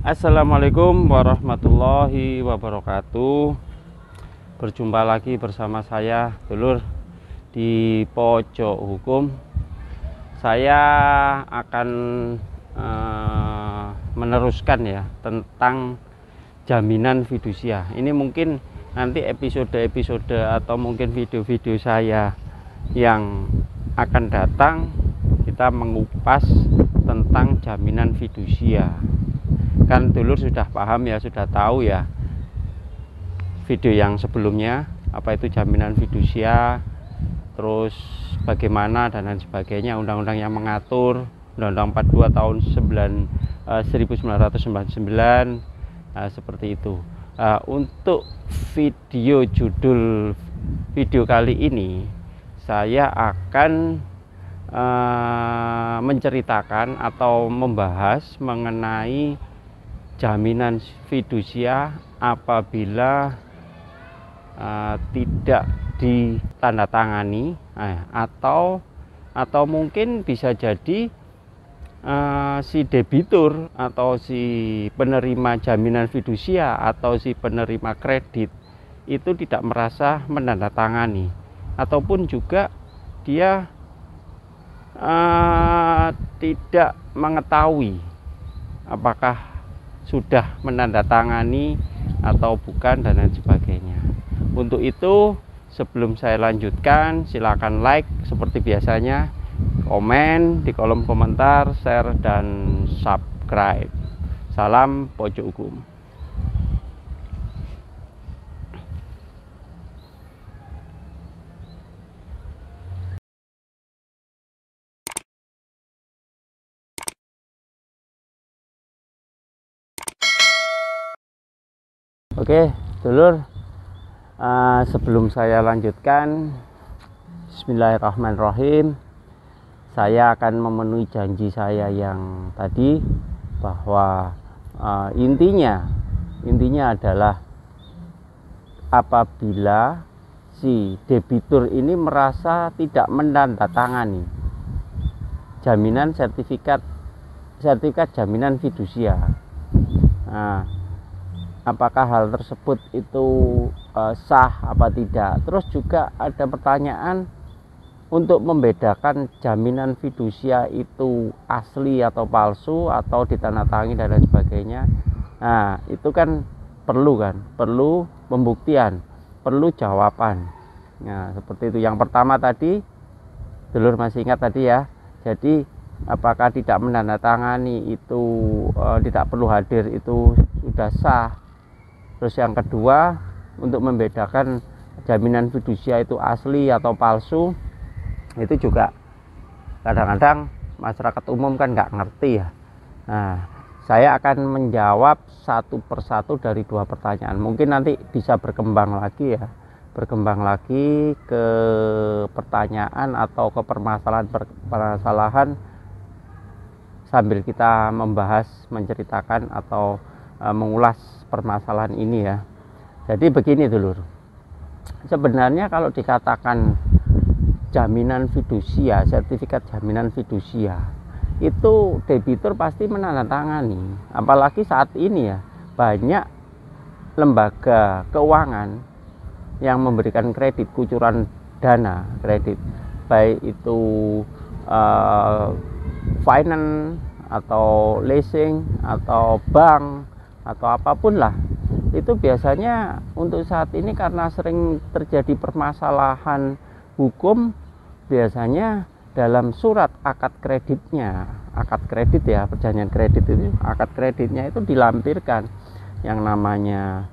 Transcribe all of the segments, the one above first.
Assalamualaikum warahmatullahi wabarakatuh. Berjumpa lagi bersama saya Dulur di Pojok Hukum. Saya akan meneruskan ya tentang jaminan fidusia. Ini mungkin nanti episode-episode atau mungkin video-video saya yang akan datang, kita mengupas tentang jaminan fidusia. Kan Dulur sudah paham ya, sudah tahu ya video yang sebelumnya apa itu jaminan fidusia, terus bagaimana dan lain sebagainya, undang-undang yang mengatur, Undang-Undang 42 tahun 1999, seperti itu. Untuk judul video kali ini saya akan menceritakan atau membahas mengenai jaminan fidusia apabila tidak ditandatangani, atau mungkin bisa jadi si debitur atau si penerima jaminan fidusia atau si penerima kredit itu tidak merasa menandatangani, ataupun juga dia tidak mengetahui apakah sudah menandatangani atau bukan dan lain sebagainya. Untuk itu, sebelum saya lanjutkan, silakan like seperti biasanya, komen di kolom komentar, share dan subscribe. Salam Pojok Hukum. Oke, Dulur, sebelum saya lanjutkan, bismillahirrahmanirrahim, saya akan memenuhi janji saya yang tadi bahwa intinya adalah apabila si debitur ini merasa tidak menandatangani jaminan sertifikat jaminan fidusia, apakah hal tersebut itu sah apa tidak. Terus juga ada pertanyaan untuk membedakan jaminan fidusia itu asli atau palsu atau ditandatangani dan lain sebagainya. Nah, itu kan perlu pembuktian, perlu jawaban. Nah, seperti itu. Yang pertama tadi, Dulur masih ingat tadi ya. Jadi apakah tidak menandatangani itu tidak perlu hadir itu sudah sah. Terus yang kedua, untuk membedakan jaminan fidusia itu asli atau palsu, itu juga kadang-kadang masyarakat umum kan nggak ngerti ya. Nah, saya akan menjawab satu persatu dari dua pertanyaan. Mungkin nanti bisa berkembang lagi ke pertanyaan atau ke permasalahan sambil kita membahas, menceritakan atau mengulas permasalahan ini ya. Jadi begini Dulur, sebenarnya kalau dikatakan jaminan fidusia, sertifikat jaminan fidusia, itu debitur pasti menandatangani. Apalagi saat ini ya, banyak lembaga keuangan yang memberikan kredit, kucuran dana kredit, baik itu finance atau leasing atau bank atau apapun lah. Itu biasanya untuk saat ini karena sering terjadi permasalahan hukum, biasanya dalam surat akad kreditnya, akad kredit ya, perjanjian kredit itu, akad kreditnya itu dilampirkan yang namanya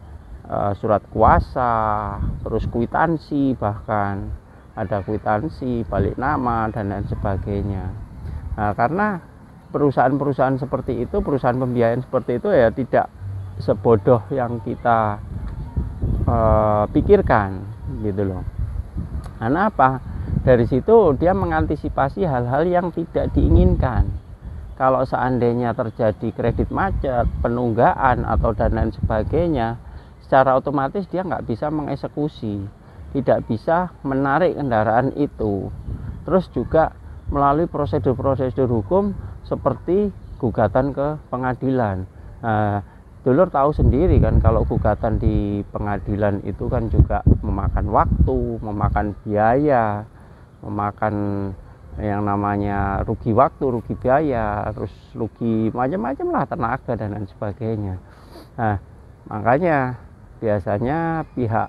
surat kuasa, terus kwitansi, bahkan ada kwitansi, balik nama dan lain sebagainya. Nah, karena perusahaan-perusahaan seperti itu, perusahaan pembiayaan seperti itu ya tidak sebodoh yang kita pikirkan gitu loh. Karena apa? Dari situ dia mengantisipasi hal-hal yang tidak diinginkan. Kalau seandainya terjadi kredit macet, penunggaan atau dan lain sebagainya, secara otomatis dia nggak bisa mengeksekusi, tidak bisa menarik kendaraan itu. Terus juga melalui prosedur-prosedur hukum seperti gugatan ke pengadilan. Dulur tahu sendiri kan kalau gugatan di pengadilan itu kan juga memakan waktu, memakan biaya, memakan yang namanya rugi waktu, rugi biaya, terus rugi macam-macam lah, tenaga dan lain sebagainya. Nah, makanya biasanya pihak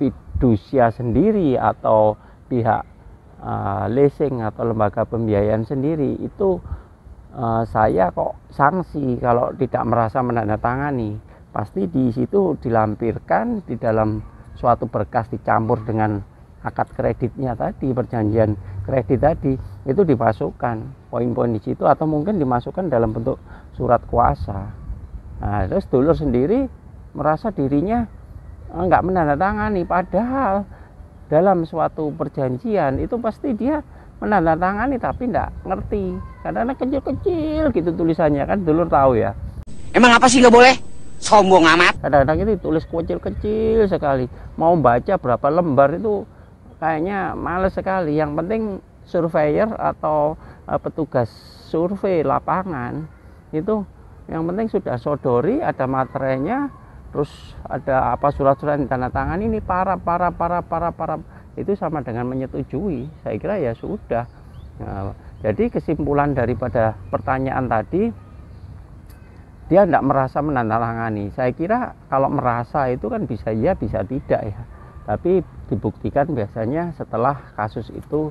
fidusia sendiri atau pihak leasing atau lembaga pembiayaan sendiri itu saya kok sanksi kalau tidak merasa menandatangani. Pasti di situ dilampirkan di dalam suatu berkas, dicampur dengan akad kreditnya tadi, perjanjian kredit tadi, itu dimasukkan poin-poin di situ, atau mungkin dimasukkan dalam bentuk surat kuasa. Nah, terus dulur sendiri merasa dirinya nggak menandatangani, padahal dalam suatu perjanjian itu pasti dia menandatangani tapi enggak ngerti, karena kecil-kecil gitu tulisannya kan, dulur tahu ya. Emang apa sih nggak boleh? Sombong amat. Kadang-kadang itu tulis kecil-kecil sekali, mau baca berapa lembar itu kayaknya males sekali. Yang penting surveyor atau petugas survei lapangan itu yang penting sudah sodori, ada materainya, terus ada apa surat-surat ditandatangani, ini para itu sama dengan menyetujui. Saya kira ya sudah. Nah, jadi kesimpulan daripada pertanyaan tadi, dia tidak merasa menandatangani. Saya kira kalau merasa itu kan bisa ya bisa tidak ya, tapi dibuktikan biasanya setelah kasus itu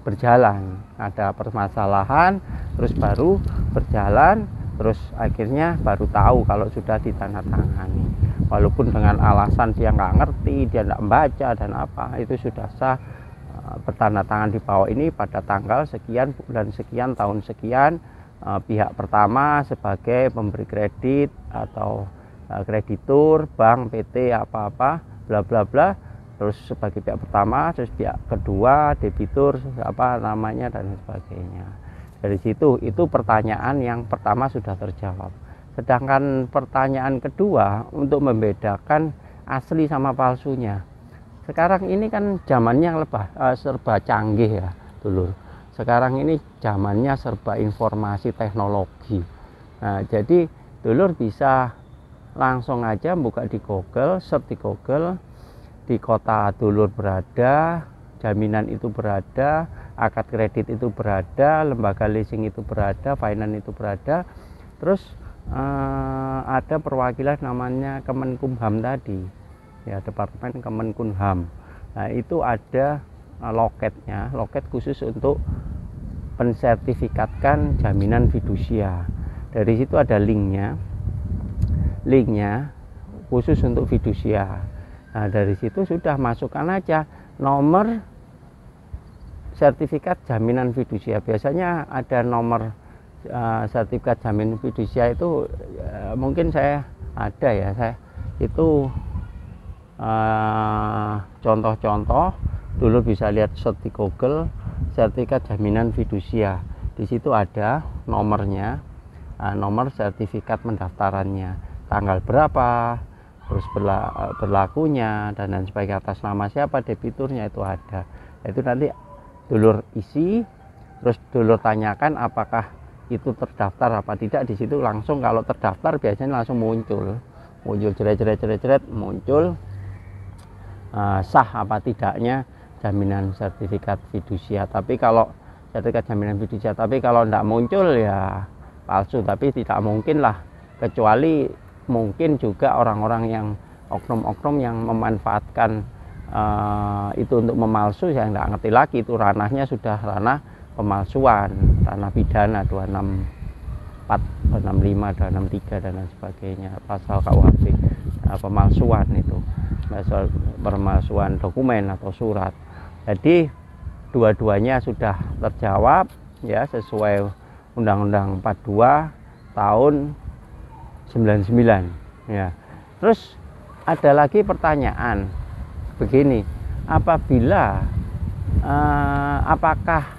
berjalan, ada permasalahan, terus baru berjalan, terus akhirnya baru tahu kalau sudah ditandatangani. Walaupun dengan alasan dia nggak ngerti, dia nggak membaca dan apa, itu sudah sah bertanda tangan di bawah ini pada tanggal sekian, bulan sekian, tahun sekian, pihak pertama sebagai pemberi kredit atau kreditur, bank, PT, apa-apa, bla bla bla, terus sebagai pihak pertama, terus pihak kedua, debitur, apa namanya dan sebagainya. Dari situ itu pertanyaan yang pertama sudah terjawab. Sedangkan pertanyaan kedua untuk membedakan asli sama palsunya. Sekarang ini kan zamannya serba canggih ya, dulur. Sekarang ini zamannya serba informasi teknologi. Nah, jadi dulur bisa langsung aja buka di Google, search di Google, di kota dulur berada, jaminan itu berada, akad kredit itu berada, lembaga leasing itu berada, finance itu berada, terus ada perwakilan namanya Kemenkumham tadi ya, Departemen Kemenkumham. Nah, itu ada loketnya, loket khusus untuk pensertifikatkan jaminan fidusia. Dari situ ada linknya khusus untuk fidusia. Nah, dari situ sudah masukkan aja nomor sertifikat jaminan fidusia. Biasanya ada nomor sertifikat jaminan fidusia itu mungkin saya ada ya, saya itu contoh-contoh dulu bisa lihat search di Google sertifikat jaminan fidusia. Di situ ada nomornya, nomor sertifikat pendaftarannya, tanggal berapa, terus berlakunya dan lain sebagainya, atas nama siapa, debiturnya itu ada. Itu nanti dulur isi, terus dulur tanyakan apakah itu terdaftar apa tidak. Di situ langsung kalau terdaftar biasanya langsung muncul jeret muncul sah apa tidaknya jaminan sertifikat fidusia. Tapi kalau sertifikat jaminan fidusia, tapi kalau tidak muncul ya palsu. Tapi tidak mungkin lah, kecuali mungkin juga orang-orang yang oknum-oknum yang memanfaatkan itu untuk memalsu. Saya nggak ngerti lagi, itu ranahnya sudah ranah pemalsuan, ranah pidana 264, 265, 263 dan lain sebagainya, pasal KUHP pemalsuan itu, pemalsuan dokumen atau surat. Jadi dua-duanya sudah terjawab ya sesuai Undang-Undang 42 tahun 99 ya. Terus ada lagi pertanyaan begini, apabila apakah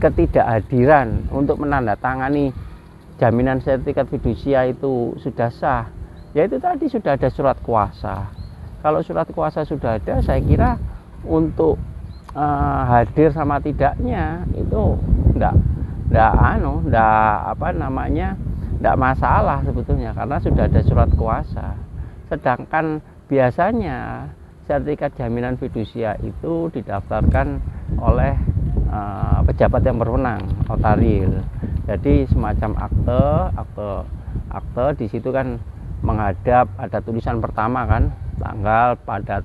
ketidakhadiran untuk menandatangani jaminan sertifikat fidusia itu sudah sah? Ya itu tadi sudah ada surat kuasa. Kalau surat kuasa sudah ada, saya kira untuk hadir sama tidaknya itu ndak masalah sebetulnya, karena sudah ada surat kuasa. Sedangkan biasanya sertifikat jaminan fidusia itu didaftarkan oleh pejabat yang berwenang, notaris. Jadi semacam akte di situ kan menghadap, ada tulisan pertama kan, tanggal pada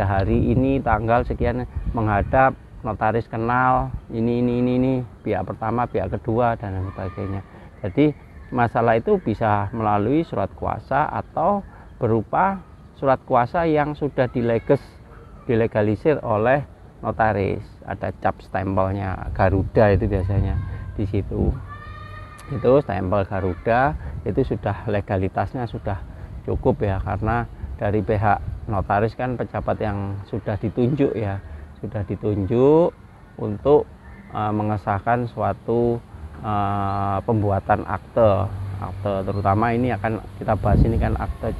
hari ini tanggal sekian menghadap notaris kenal ini pihak pertama, pihak kedua dan lain sebagainya. Jadi masalah itu bisa melalui surat kuasa atau berupa surat kuasa yang sudah dilegalisir oleh notaris. Ada cap stempelnya Garuda itu biasanya di situ. Itu stempel Garuda itu sudah legalitasnya sudah cukup ya, karena dari pihak notaris kan pejabat yang sudah ditunjuk ya, sudah ditunjuk untuk mengesahkan suatu pembuatan akte, terutama ini akan kita bahas ini kan akte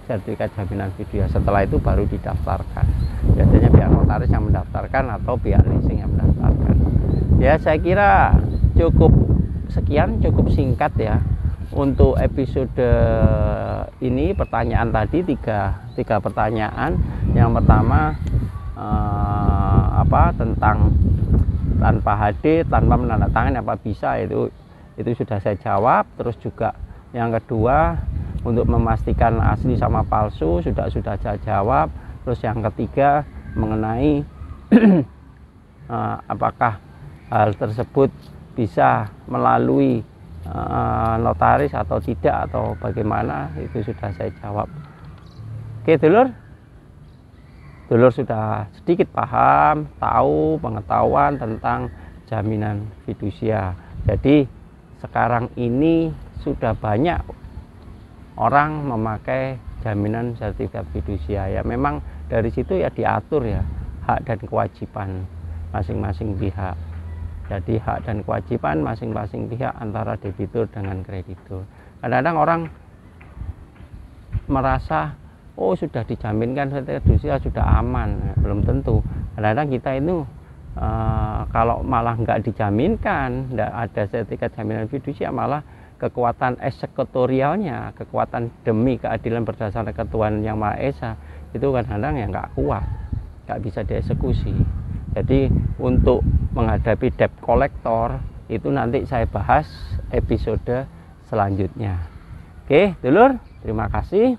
sertifikat jaminan fidusia. Setelah itu baru didaftarkan, biasanya pihak notaris yang mendaftarkan atau pihak leasing yang mendaftarkan. Ya, saya kira cukup sekian, cukup singkat ya untuk episode ini. Pertanyaan tadi tiga pertanyaan. Yang pertama tentang tanpa HD, tanpa menandatangani apa bisa, itu sudah saya jawab. Terus juga yang kedua, untuk memastikan asli sama palsu sudah saya jawab. Terus yang ketiga mengenai apakah hal tersebut bisa melalui notaris atau tidak, atau bagaimana, itu sudah saya jawab. Oke dulur sudah sedikit paham, tahu pengetahuan tentang jaminan fidusia. Jadi sekarang ini sudah banyak orang memakai jaminan sertifikat fidusia ya. Memang dari situ ya diatur ya hak dan kewajiban masing-masing pihak. Jadi hak dan kewajiban masing-masing pihak antara debitur dengan kreditur. Kadang-kadang orang merasa sudah dijaminkan sertifikat fidusia sudah aman, belum tentu. Kadang-kadang kita itu kalau malah nggak dijaminkan, nggak ada sertifikat jaminan fidusia, malah kekuatan eksekutorialnya, kekuatan demi keadilan berdasarkan ketuhanan yang Maha Esa, itu kadang-kadang ya nggak kuat, nggak bisa dieksekusi. Jadi untuk menghadapi debt collector itu nanti saya bahas episode selanjutnya. Oke dulur, terima kasih.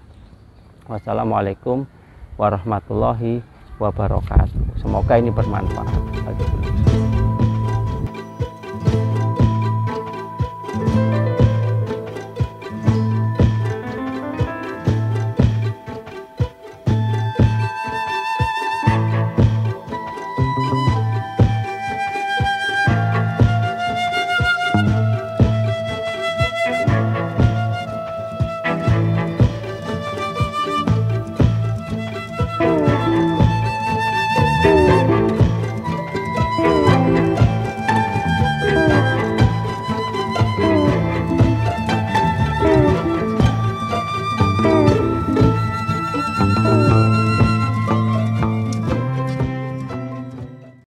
Wassalamualaikum warahmatullahi wabarakatuh. Semoga ini bermanfaat.